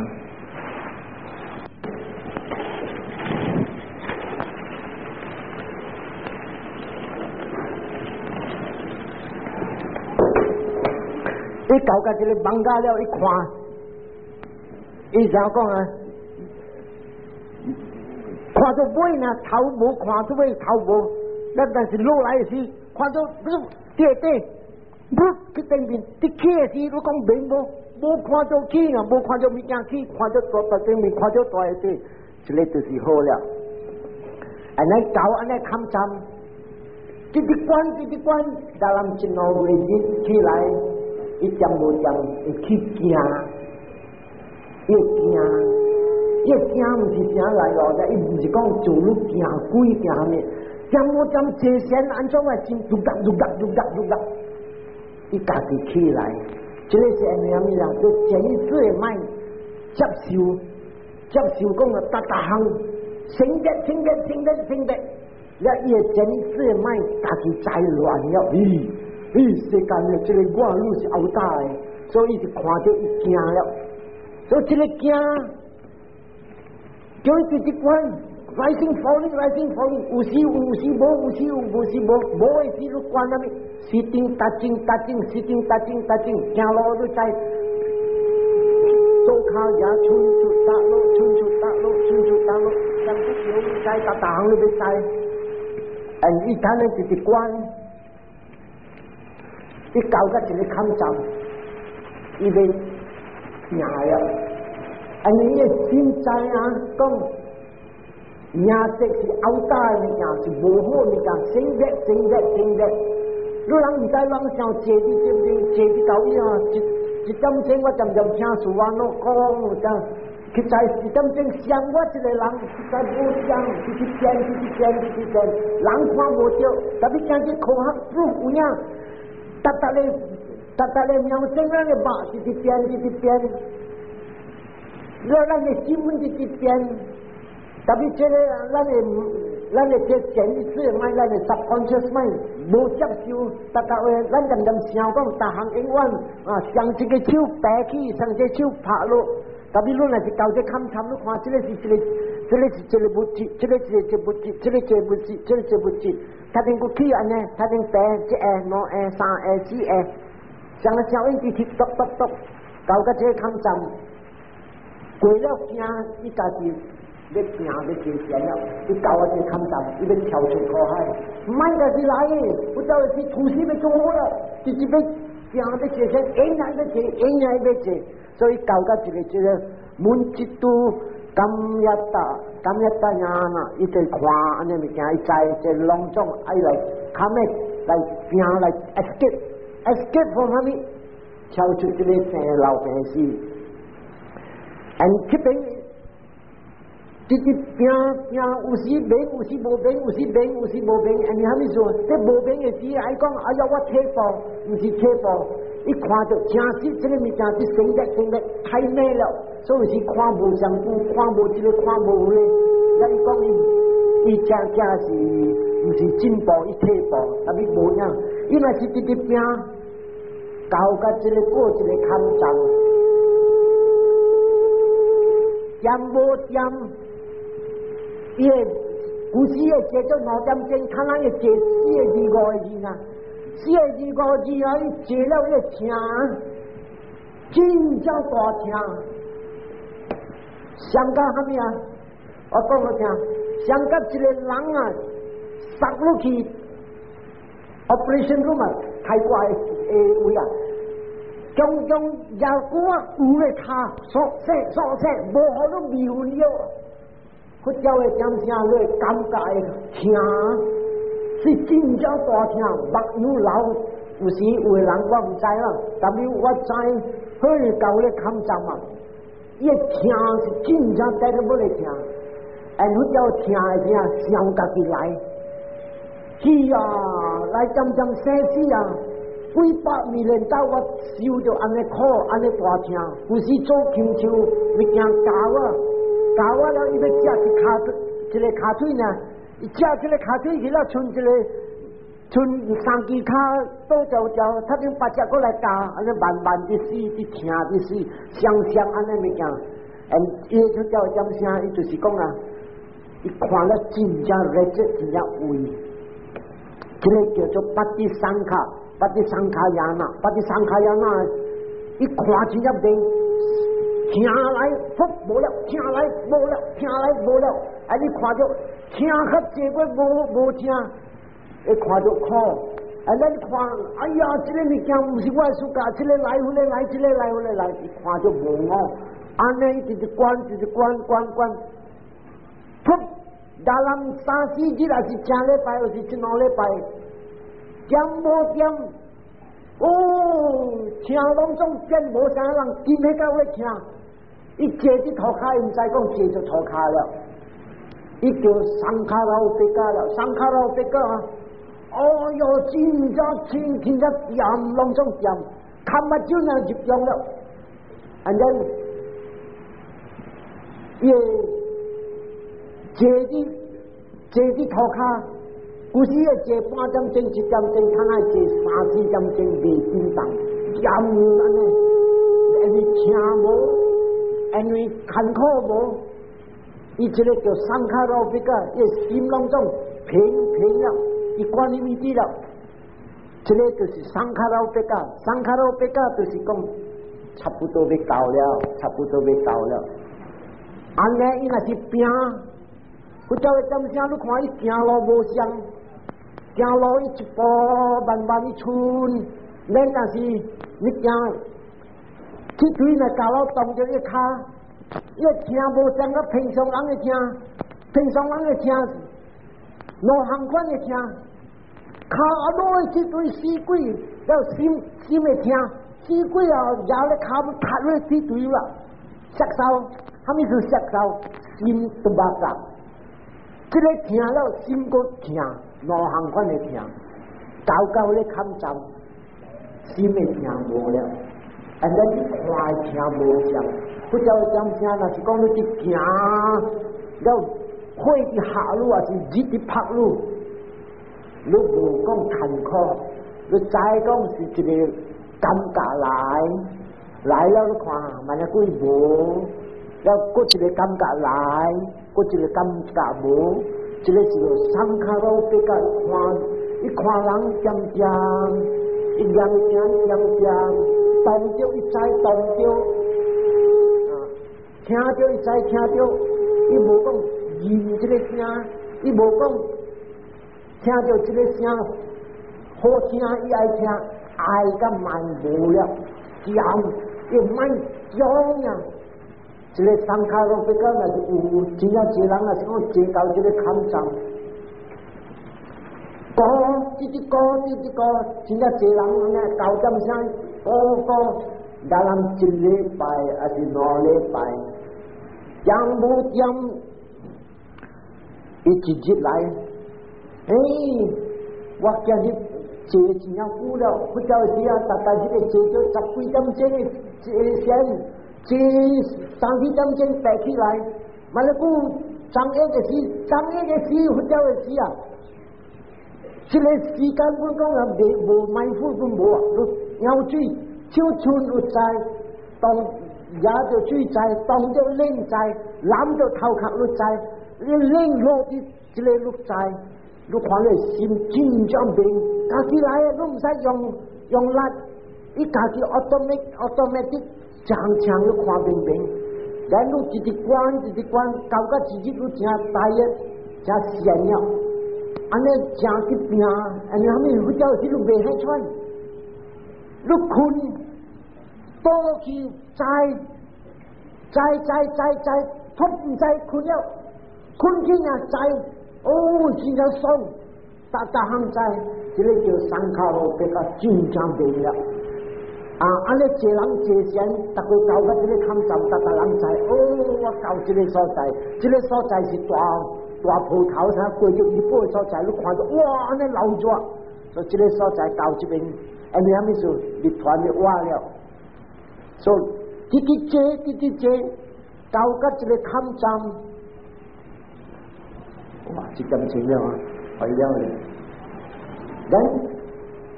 一搞个这个放假了，一看，伊怎讲啊？看到尾呢，头无看到尾，头无，但是落来时，看到对，不去顶面，你起的时，你讲明无？无看到起啊，无看到物件起，看到大顶面，看到大一啲，这个就是好了。安尼搞安尼看站，这啲关，大人真好为日起来，一点无点会去惊，越惊唔是啥来咯，伊唔是讲做路惊鬼惊啥物，点无点坐先安怎啊，真喐，伊家己起来。这个是安尼样啦，就前一次的卖接受讲啊，大行升得，了伊的前一次的卖家己栽乱了，世间的这个外路是ou大的，所以是看到伊惊了，所以这个惊，就一直关。rising falling， 有時無，無的時都關那邊，sitting touching，行路都在，左靠也穿出大路，上不久在大行都在，一睇呢就直關，一搞個就係看站，伊邊行了，你嘅心在啊講。名色是ou大的物件，是无好的物件，升得。你人唔知人想坐伫这边，坐伫到伊啊，一点钟我渐听书啊，我讲讲，实在一点钟想我一个人，实在无想，去变，人看无着，特别讲起科学不有影，达咧苗生咱的肉一直变，咱的新闻一直变。特别这个，咱的这潜意识mind，咱的 subconscious mind， 无接受，大家话，咱渐想讲，大行永远啊，上一个手抬起，上一个手拍落，特别你若是搞这看参，你看这个是这个物质，这个是这物质，这个这物质，这个这物质，他定过去安尼，他定白一下，2下，3下，4下，上个小英直直咚，搞个这看参，过了惊，伊家己。要行要进前了，伊到我这坎站，伊要跳出苦海，唔买家己来的，我走去土司要做好了，直接要行要进前，应该要进，应该要进，所以到个一个门一度咁一大呀呐，伊在看安尼物件，伊在这隆重，爱来看咩来行来 escape from 啥物，跳出这个生老病死，and 这边。直直拼，有时病，有时无病，有时病，有时无病。你虾米说？这无病的时，爱讲哎呀，我退步，不是退步。一看到真实这个物件，这生得太美了，所以是看无上步，看无这个，看无咧。那伊讲伊正是不是进步，伊退步，但是无样。伊若是直直拼，到甲这个过这个坎站，掂无掂？伊古时诶借咗5点钟，看咱诶借4个2、5字啊，4个2、5字啊，伊借了伊听，真正大听。上到虾米啊？我讲我听，上到一个人啊，杀入去 operation room 啊，开挂诶位啊，将牙骨啊有咧卡，缩细，无好都微分了。佢叫嘅点声咧，感觉会听，是真正大听，目有流。有时有个人我唔知啦，但是我知，佢教咧看站啊，伊听是真正带得不来听，佢叫听嘅声，上家己来，是啊，来점生死啊，几百million刀我收着安尼苦，安尼大听，有时做禽兽物件教啊。教我了，伊要食一个卡腿呢，伊食一个卡腿去了，剩3支卡倒照，他就把只过来教，安尼慢慢的死，的听的死，相安尼物件，伊就叫点声，伊就是讲啊，伊看了真正热切，真正胃，这个叫做巴蒂桑卡亚那，伊看真正病。听来福无了，听来无了，你看着听较济过无听，会看着苦，咱看，哎呀，这个物件不是我的事家，这个来回来，你看着无哦，安尼一直关，福，大人3、4日也是正礼拜，又是1、2礼拜，点无点，听拢总变无啥人，今日到会听。伊坐伫涂骹，伊毋知讲坐就涂骹了，伊叫上卡老别家啊！哦哟，真正严，拢总严，看目睭啊入用了，然后伊坐伫涂骹，有时会坐半点钟、1点钟，看下坐3、4点钟袂紧张，严安尼，你听无？因为坎坷无，伊这个叫桑卡老比个，伊心拢总平了，伊管理未知了。这个就是桑卡老比个就是讲差不多要到了。安尼伊若是拼，佢叫伊点声，你看伊行路无像，行路伊一步慢伊寸，咱若是你行。去对那教老动着一卡，伊听无像个平常人的听，无行款的听，卡落去对死鬼，了心的听，死鬼啊，摇咧卡不卡落去对了，杀手，他们是杀手，心都麻烦，这个听了心个听，无行款的听，高咧看站，心的听无了。你看听无像，不叫点声，若是讲你去行，了火伫下路还是日伫拍路，你无讲坎坷，你再讲是一个感觉来了你看，万一几无，了过一个感觉来，过一个感觉无，这个是上卡路比较看，一看人渐，一渐。动着一知动着，听着一知听着，伊无讲认这个声，伊无讲听到这个声好听，伊爱听，爱甲慢无了，讲又慢讲呀。这个山卡路比较那是有真正济人啊，是讲坐到这个坎上，歌一支歌，真正济人呢到点声歌，咱人一礼拜还是2礼拜，讲无点，伊一日来，我今日坐真正久了，不晓得啊，大概这个坐咗10几点钟的先。这3、4点钟带起来，完了古张一个事，不晓得事啊。这个时间本讲啊，无埋伏本无啊，鸟水手村有在，当也就水在，当就冷在，蓝就头壳有在，你冷落的这个落在，你看你心紧张病，家己来啊，你唔使用力，伊家己automatic。常常都看明明，然后一关，搞到自己都真大个，真闲了，安尼真去拼，安尼他们不叫去都袂晓穿，你困，多去栽，突唔知困了，困起啊栽，真正爽，大行栽，这个叫山卡路比较真正明了。安尼一人一仙，大家到到这个坎站，大人知，我到这个所在，这个所在是大葡萄山过去一半所在，你看到哇，安尼老热，所以这个所在到这边，安尼阿咪就日团就瓦了，所以滴滴到到这个坎站，哇，这咁清了啊，可以了嘞，人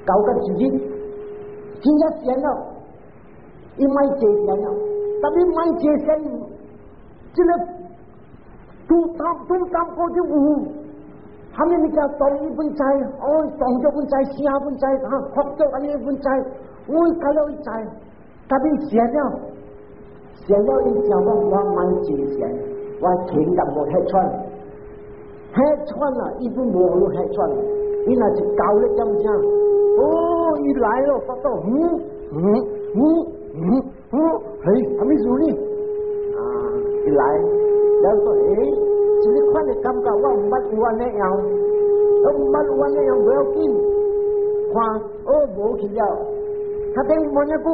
到到自己。真正闲了，伊买借闲了，但是买借闲，这个都当过就有，他们那个当一份债，当咗份债，下份债，学咗安尼份债，我搞了一债，但是闲了，伊想讲我买借闲，我钱就无吃穿，吃穿了，伊都无路吃穿，伊那是搞了点声。一来了，发到还没输呢一来，然后这个款的感觉我唔捌有安尼样，不要紧，看无去了，他等我那个。